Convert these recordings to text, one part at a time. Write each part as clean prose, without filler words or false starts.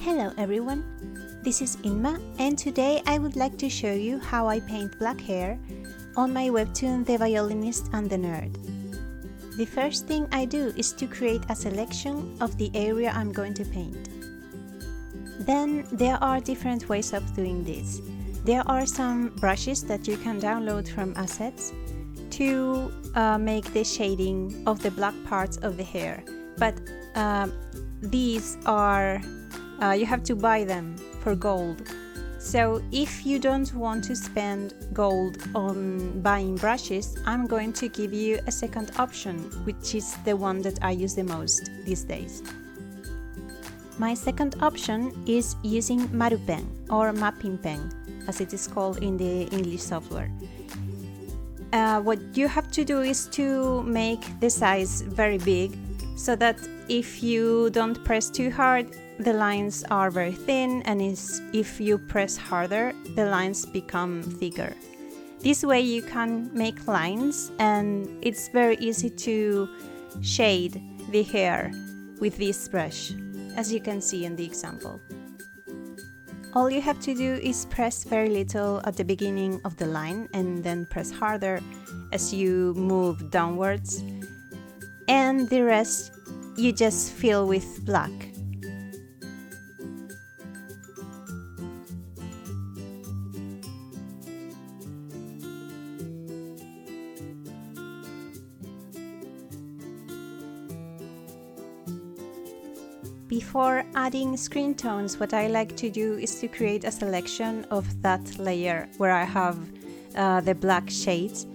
Hello everyone, this is Inma and today I would like to show you how I paint black hair on my webtoon The Violinist and the Nerd. The first thing I do is to create a selection of the area I'm going to paint. Then there are different ways of doing this. There are some brushes that you can download from assets to make the shading of the black parts of the hair, but these are you have to buy them for gold. So if you don't want to spend gold on buying brushes, I'm going to give you a second option, which is the one that I use the most these days. My second option is using Maru pen or mapping pen, as it is called in the English software. What you have to do is to make the size very big, so that if you don't press too hard, the lines are very thin, and if you press harder, the lines become thicker. This way you can make lines, and it's very easy to shade the hair with this brush, as you can see in the example. All you have to do is press very little at the beginning of the line and then press harder as you move downwards, and the rest you just fill with black. Before adding screen tones, what I like to do is to create a selection of that layer where I have the black shades,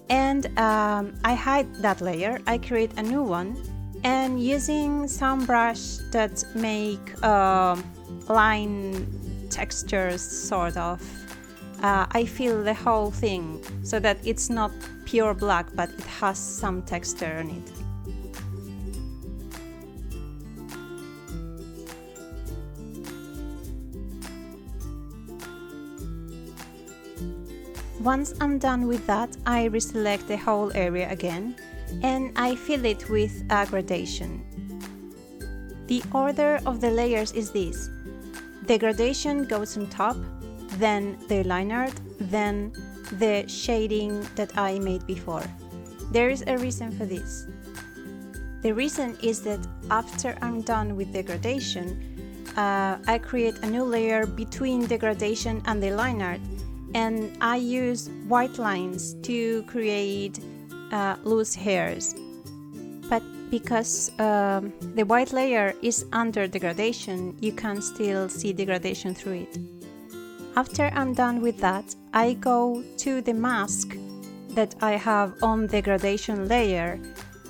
and I hide that layer. I create a new one, and using some brush that make line textures sort of, I fill the whole thing so that it's not pure black, but it has some texture on it. Once I'm done with that, I reselect the whole area again, and I fill it with a gradation. The order of the layers is this: the gradation goes on top, then the line art, then the shading that I made before. There is a reason for this. The reason is that after I'm done with the gradation, I create a new layer between the gradation and the line art, and I use white lines to create loose hairs. But because the white layer is under the gradation, you can still see the gradation through it. After I'm done with that, I go to the mask that I have on the gradation layer,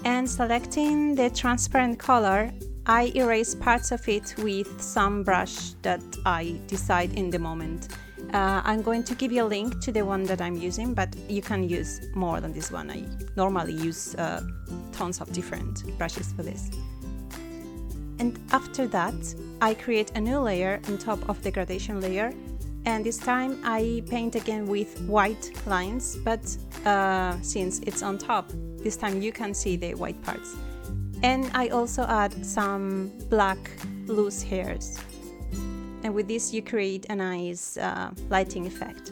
and selecting the transparent color, I erase parts of it with some brush that I decide in the moment. I'm going to give you a link to the one that I'm using, but you can use more than this one. I normally use tons of different brushes for this. And after that, I create a new layer on top of the gradation layer, and this time I paint again with white lines, but since it's on top, this time you can see the white parts. And I also add some black loose hairs. And with this you create a nice lighting effect.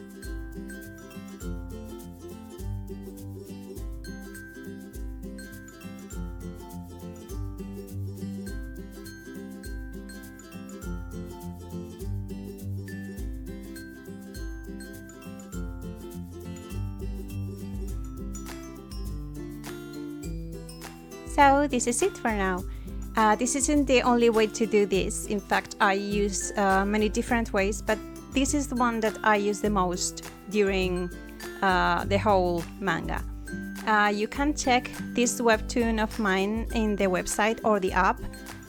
So this is it for now. This isn't the only way to do this. In fact, I use many different ways, but this is the one that I use the most during the whole manga. You can check this webtoon of mine in the website or the app.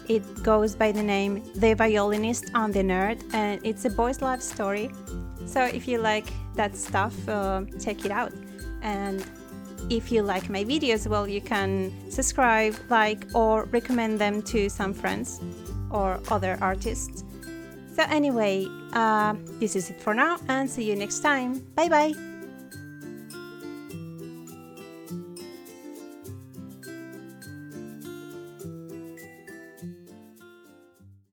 It goes by the name The Violinist and the Nerd, and it's a boys' love story. So if you like that stuff, check it out. And if you like my videos, well, you can subscribe, like, or recommend them to some friends or other artists. So anyway, this is it for now, and see you next time. Bye bye!